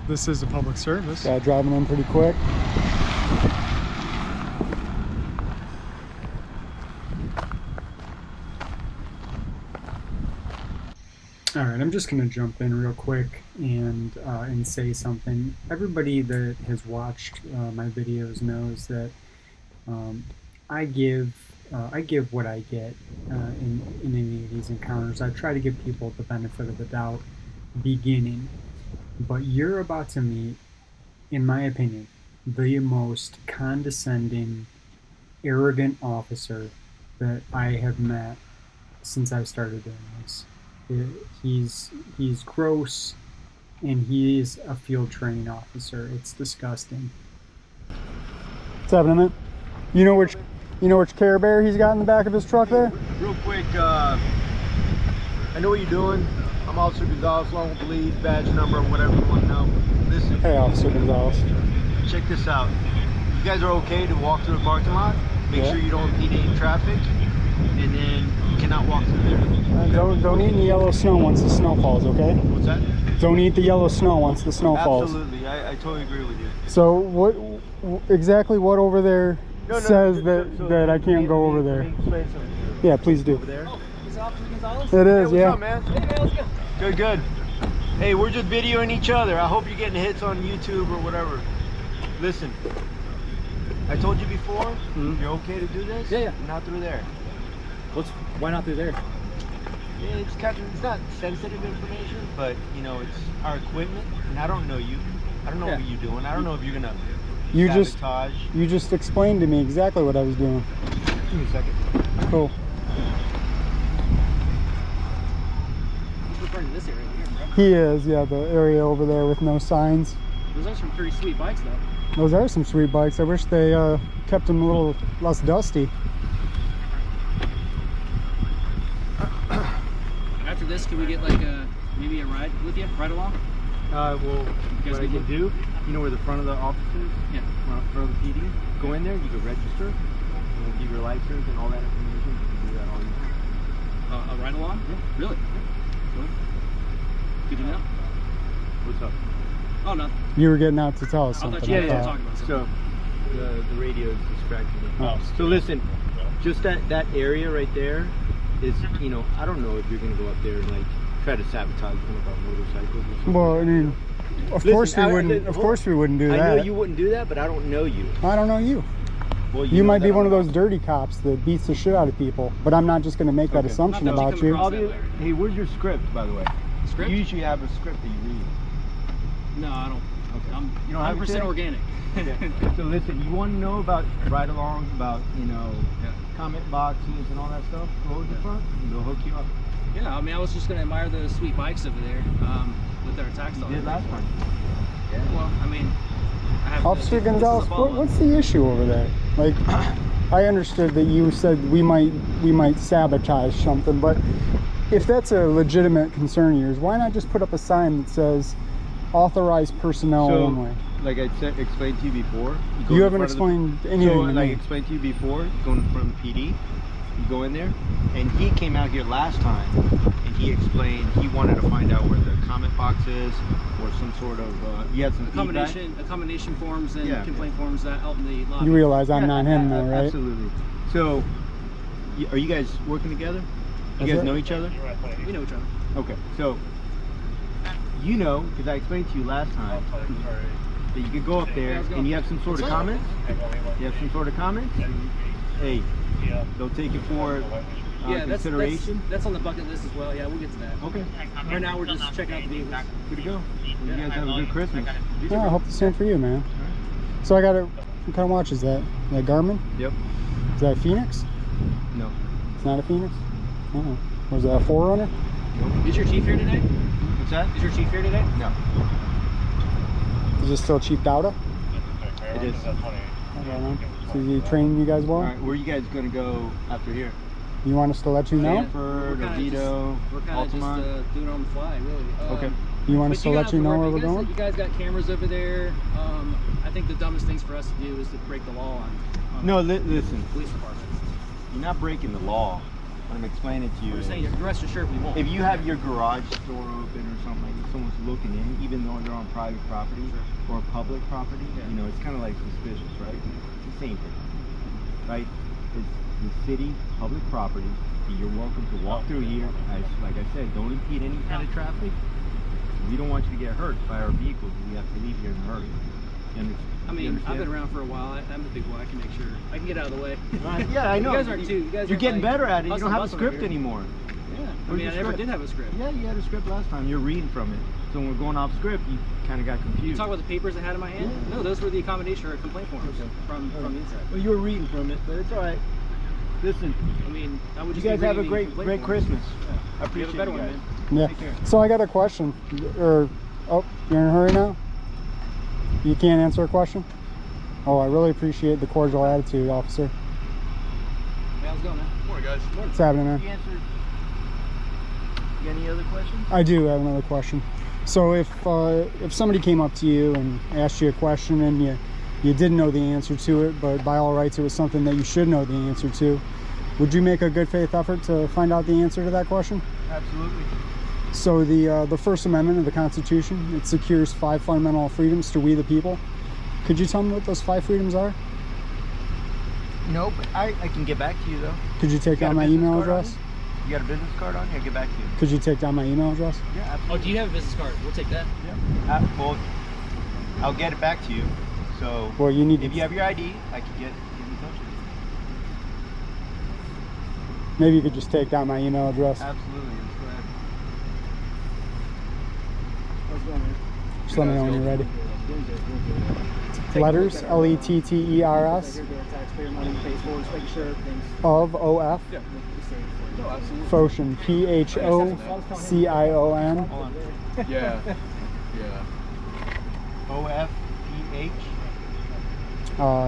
This is a public service. Yeah, driving in pretty quick. All right, I'm just gonna jump in real quick and say something. Everybody that has watched my videos knows that I give what I get in any of these encounters. I try to give people the benefit of the doubt beginning, but you're about to meet, in my opinion, the most condescending, arrogant officer that I have met since I started doing this. He's gross, and he is a field training officer. It's disgusting. What's happening, man? You know which Care Bear he's got in the back of his truck there? Real quick, I know what you're doing. I'm Officer Gonzalez, Longwood Police, badge number, whatever you want to know. Listen. Hey, Officer Gonzalez. Check this out. You guys are okay to walk through the parking lot. Make sure you don't impede any traffic, and then you cannot walk through there. Don't eat in the yellow snow once the snow falls, okay? What's that? Don't eat the yellow snow once the snow falls. Absolutely, I totally agree with you. So what exactly what over there says that I can't go over there? Yeah, please do. Over there? Oh, is it Officer Gonzalez? It is, Hey, yeah. what's up, man? Hey, man, let's go. Good, good. Hey, we're just videoing each other. I hope you're getting hits on YouTube or whatever. Listen, I told you before, you're okay to do this? Yeah. Not through there. Why not through there? Yeah, it's not sensitive information, but you know, it's our equipment, and I don't know you. I don't know what you're doing. I don't know if you're gonna sabotage. You just explained to me exactly what I was doing. Give me a second. Cool. He's referring to this area here, bro. He is, yeah, the area over there with no signs. Those are some pretty sweet bikes, though. Those are some sweet bikes. I wish they kept them a little less dusty. After this, can we get like maybe a ride with you, ride along? Well, what I can do, you know where the front of the office is? Yeah. Front of the PD. Go in there, you can register, and we'll give your license and all that information. You can do that all you want. A ride along? Yeah. Really? Cool. Good to know. What's up? Oh, no. You were getting out to tell us I thought something. you Yeah, were yeah. talking about something. So the radio is distracting me. Oh. So listen, just that area right there is, you know, I don't know if you're gonna go up there and like try to sabotage one of our motorcycles or something. Well, I mean, of course we wouldn't. Of course we wouldn't do that. I know you wouldn't do that, but I don't know you. I don't know you. Well, You know might be that one I'm of those dirty cops that beats the shit out of people, but I'm not just going to make that assumption Not that you about come you. across that way. Hey, where's your script, by the way? Script? You usually have a script that you read. No, I don't. Okay. I'm You don't have 100% it? organic. So listen, you want to know about ride-alongs, about, you know, comment boxes and all that stuff? Go to the front and they'll hook you up. Yeah, I mean, I was just going to admire the sweet bikes over there with their attacks on You did it. last time. Yeah. Well, I mean, I have Officer this is a Gonzalez, follow-up. what's the issue over there? Like, I understood that you said we might sabotage something, but if that's a legitimate concern of yours, why not just put up a sign that says authorized personnel only? Like I explained to you before, You haven't explained anything So, to like I me. explained to you before, going from the PD, you go in there, and he came out here last time, and he explained he wanted to find out where the comment box is, or some sort of, he had some feedback. Accommodation forms and complaint forms that out in the lobby. You realize I'm not him though, right? Absolutely. So, are you guys working together? You guys know each other? We know each other. Okay, so, you know, because I explained to you last time, that you could go up there and you have some sort of comments. You have some sort of comments. Hey, they'll take it for consideration. That's on the bucket list as well. Yeah, we'll get to that. Okay. Right now we're just checking out the vehicles. Good to go. You guys have a good Christmas. Yeah, I hope the same for you, man. So I got what kind of watch is that? That Garmin? Yep. Is that a Phoenix? No. It's not a Phoenix? Oh. Was that a Forerunner? Is your chief here today? What's that? Is your chief here today? No. Is it still cheap Dowda? It is. So you training you guys well? All right, where are you guys going to go after here? You want us to let you know? Stanford, Oviedo, We're kind of Altamont? just doing it on the fly, really. Okay. You want us to let you know where we're going? You guys got cameras over there. I think the dumbest things for us to do is to break the law on No, listen. police department. You're not breaking the law. I'm explaining it to you. I'm saying, rest assured we won't. If you have your garage door open or something like that, someone's looking in, even though they're on private property or public property, you know, it's kind of like suspicious, right? It's the same thing, right? It's the city, public property. You're welcome to walk through here. Like I said, don't impede any kind of traffic. We don't want you to get hurt by our vehicles. We have to leave here in a hurry. I mean, I've been around for a while. I'm a big boy. I can make sure I can get out of the way. Yeah, I know. You guys aren't too. You guys You're are getting like better at it. You don't have a hustle script here. anymore. Yeah. I mean, I never did have a script. Yeah, you had a script last time. You're reading from it. So when we're going off script, you kind of got confused. You talk about the papers I had in my hand? Yeah. No, those were the accommodation or complaint forms from the inside. Well, you were reading from it, but it's all right. Listen, I mean, I would you just guys have a great Christmas. I You appreciate have a better you one, guys. man. Yeah. Take care. So I got a question. Or, oh, you're in a hurry now? You can't answer a question? Oh, I really appreciate the cordial attitude, officer. Hey, how's it going, man? Morning, guys. What's happening, man? You answered. You got any other questions? I do have another question. So if somebody came up to you and asked you a question and you didn't know the answer to it, but by all rights it was something that you should know the answer to, would you make a good faith effort to find out the answer to that question? Absolutely. So the First Amendment of the Constitution, it secures 5 fundamental freedoms to we the people. Could you tell me what those 5 freedoms are? No, but I can get back to you though. Could you take got down a my business email card on address? You got a business card on you? I'll get back to you. Could you take down my email address? Yeah, Oh, absolutely. do you have a business card? We'll take that. Yeah. Well, I'll get it back to you. So Well, you need if to, you have your ID, I can get in touch with you. maybe you could just take down my email address. Absolutely. Let's go ahead. How's it going, man? Just let me know when you're ready. Letters, L-E-T-T-E-R-S, Taxpayer money pays for, just making sure everything's of O-F, No, absolutely. Phocion, P-H-O-C-I-O-N. Hold on. Yeah. Yeah. O-F-P-H.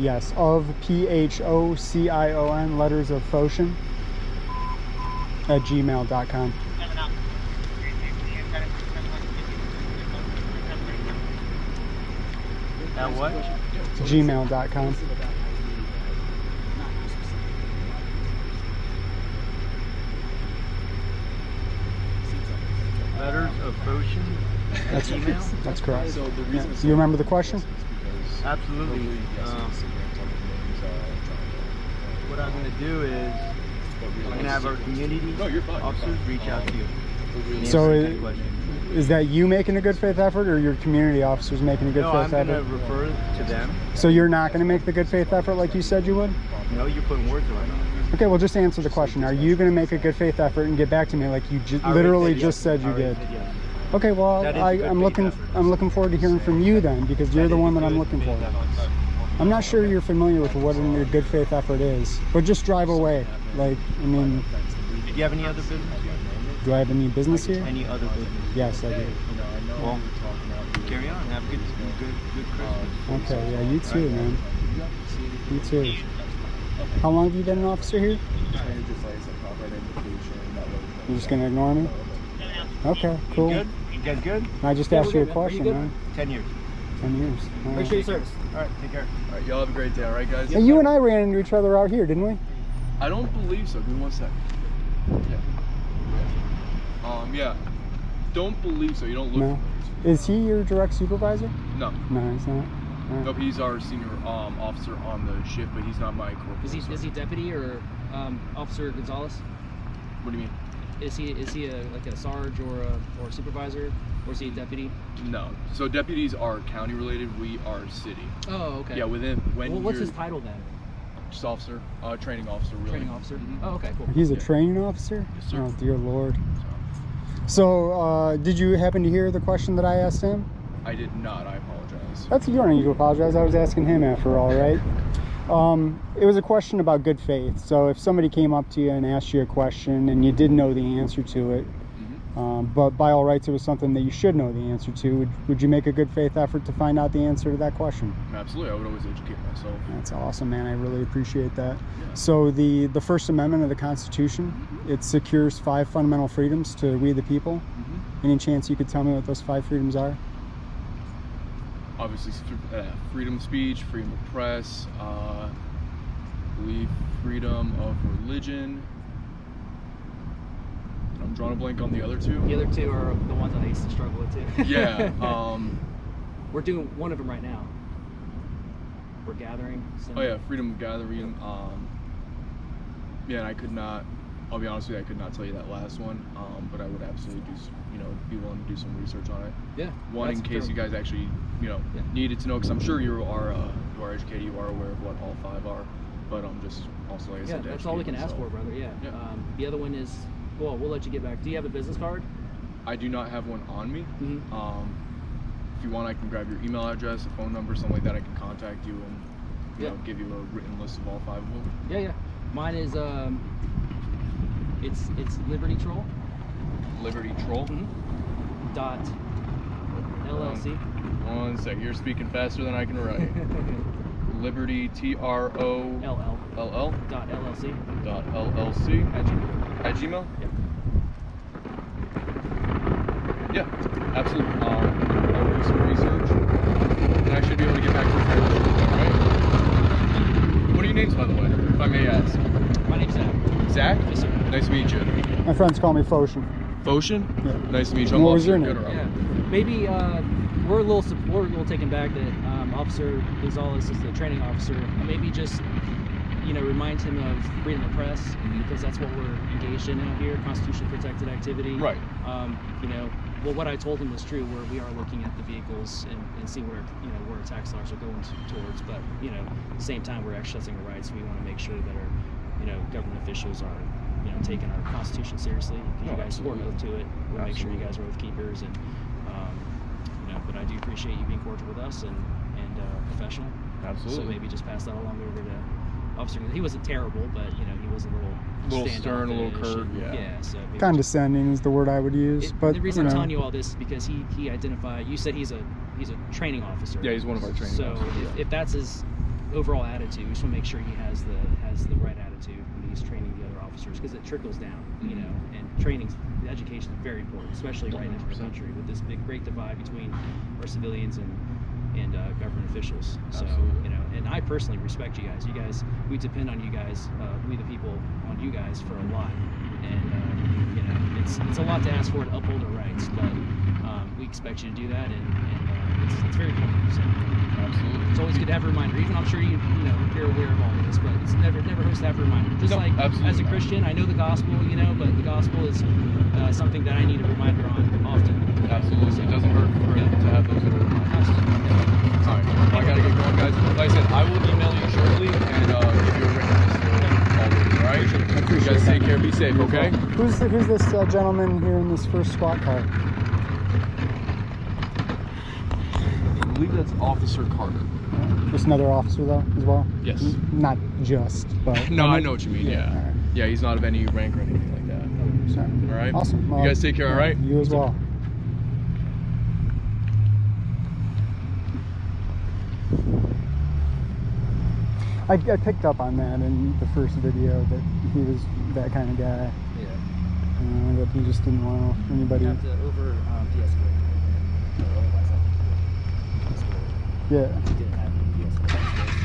Yes, of P-H-O-C-I-O-N, letters of Phocion, at gmail.com. At what? Gmail.com. Letters of Phocion. That's email. That's correct. So the Yeah. reason You remember the question? because Absolutely. What I'm going to do is I'm going to have our community No, you're fine. officers reach out to you. and So answer it- that question. Is that you making a good faith effort, or your community officers making a good No, I'm faith going to effort? refer to them. So you're not going to make the good faith effort like you said you would? No, you're putting words in my mouth. Okay, well, just answer the question. Are you going to make a good faith effort and get back to me like you I already literally said just yes. said I you already did? said yes. Okay, well, That is a good I'm faith looking. effort. I'm looking forward to hearing from you then, because you're That the is one a that I'm good looking faith for. effort. I'm not sure you're familiar with what a good faith effort is, but just drive away. Like, I mean, Do you have any other business here? do I have any business here? Any other business? Yes, I do. Well, carry on. Have a good Christmas. Okay, yeah, you too, man. You too. How long have you been an officer here? You're just gonna ignore me? Okay, cool. Good? You guys good? I just Yeah, asked we're you a good, man. Are you question, good? man. 10 years. 10 years. All right. Appreciate your service. All right, take care. All right, y'all have a great day, all right, guys? Hey, you and I ran into each other out here, didn't we? I don't believe so. Give me 1 second. Yeah. Don't believe so. You don't look. No. Is he your direct supervisor? No. No, he's not. All right. Nope. He's our senior officer on the shift, but he's not my corporal. Is he deputy or Officer Gonzalez? What do you mean? Is he like a sarge or a supervisor, or is he a deputy? No. So deputies are county related. We are city. Oh, okay. Yeah. When Well, what's you're his title then? just officer, training officer, really. Training officer. Mhm. Oh, okay, cool. He's a Yeah. training officer? Yes, sir. Oh, dear Lord. So, did you happen to hear the question that I asked him? I did not. I apologize. You don't need to apologize. I was asking him after all, right? It was a question about good faith. So if somebody came up to you and asked you a question and you didn't know the answer to it, but by all rights it was something that you should know the answer to, would you make a good faith effort to find out the answer to that question? Absolutely. I would always educate myself. That's awesome, man. I really appreciate that. Yeah. So the First Amendment of the Constitution, it secures 5 fundamental freedoms to we the people. Any chance you could tell me what those 5 freedoms are? Obviously, freedom of speech, freedom of press, belief, freedom of religion, I'm drawing a blank on the other two. The other two are the ones that I used to struggle with too. Yeah. We're doing one of them right now. We're gathering. Oh yeah, freedom of gathering. Yeah, and I could not. I'll be honest with you, I could not tell you that last one. But I would absolutely be willing to do some research on it. Yeah. One, in case you guys actually, needed to know, because I'm sure you are educated, you are aware of what all 5 are. But just also, like I said, that's all we can ask for, brother. Yeah. The other one is, well, we'll let you get back. Do you have a business card? I do not have one on me. Mm-hmm. If you want, I can grab your email address, a phone number, something like that. I can contact you and give you a written list of all 5 of them. Yeah. Mine is it's Liberty Troll. Liberty Troll. Mm-hmm. Dot LLC. One sec. You're speaking faster than I can write. Liberty TROLL. Dot LLC. Dot LLC. At Gmail. Yep. Yeah, absolutely. I'll do some research, and I should be able to get back to you fairly shortly. All right. What are your names, by the way, if I may ask? My name's Zach. Zach? Yes, sir. Nice to meet you. My friends call me Foshin. Foshin? Yeah. Nice to meet you. And what was your name? Gooderham. Yeah. Maybe we're a little taken back that Officer Gonzalez is the training officer. Maybe just remind him of freedom of press, because that's what we're engaged in out here, constitutionally protected activity. Right. Well, what I told him was true, where we are looking at the vehicles and see where where tax dollars are going towards, but at the same time we're exercising our rights. We want to make sure that our government officials are taking our Constitution seriously. You guys swore an oath to it. We'll make sure you guys are oath keepers, and but I do appreciate you being cordial with us and professional. Absolutely. So maybe just pass that along over to Officer. He wasn't terrible, but he was a little stern, a little curt. Yeah. So Condescending is the word I would use. But the reason I'm telling you all this is because he identified. You said he's a training officer. Yeah, he's one of our training officers. So if that's his overall attitude, we just want to make sure he has the right attitude when he's training the other officers, because it trickles down. And training, education is very important, especially right now in the country with this great divide between our civilians and government officials. So and I personally respect you guys. We depend on you guys, we the people, on you guys for a lot. And it's a lot to ask for to uphold our rights, but we expect you to do that, and it's very important. So Absolutely. it's always good to have a reminder. Even I'm sure you're aware of all of this, but it's never hurts to have a reminder. Just as a Christian, I know the gospel, but the gospel is something that I need a reminder on often. Absolutely. So it doesn't hurt to have those little reminders. All right. I gotta get going, guys. Like I said, I will email you shortly and give you a written list of all those. All right. You guys take care. Be safe. Okay. Who's this gentleman here in this first squad car? I believe that's Officer Carter. Just another officer though, as well. Yes. Not just, but. No, I know what you mean. Yeah. All right. Yeah, he's not of any rank or anything like that. So, All right. awesome. Well, You guys take care. All right. You as well. I picked up on that in the first video that he was that kind of guy. Yeah. That he just didn't want anybody. You have to over de-escalate. Otherwise, I think he Yeah. didn't have any de-escalation.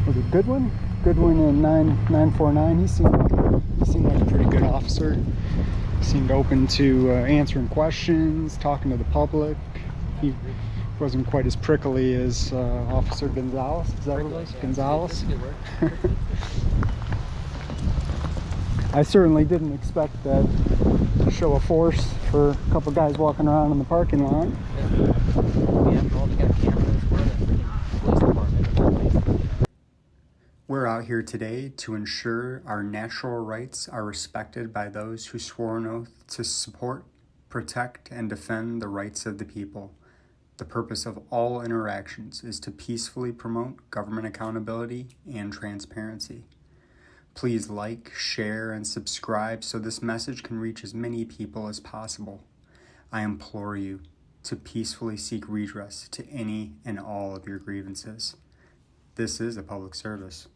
Was it Goodwin? Goodwin in 949. He seemed like a pretty good officer. Seemed open to answering questions, talking to the public. He wasn't quite as prickly as Officer Gonzalez. Is that what it was? Gonzalez? That's a good word. I certainly didn't expect that show of force for a couple guys walking around in the parking lot. After all, they got cameras for the freaking police department. We're out here today to ensure our natural rights are respected by those who swore an oath to support, protect, and defend the rights of the people. The purpose of all interactions is to peacefully promote government accountability and transparency. Please like, share, and subscribe so this message can reach as many people as possible. I implore you to peacefully seek redress to any and all of your grievances. This is a public service.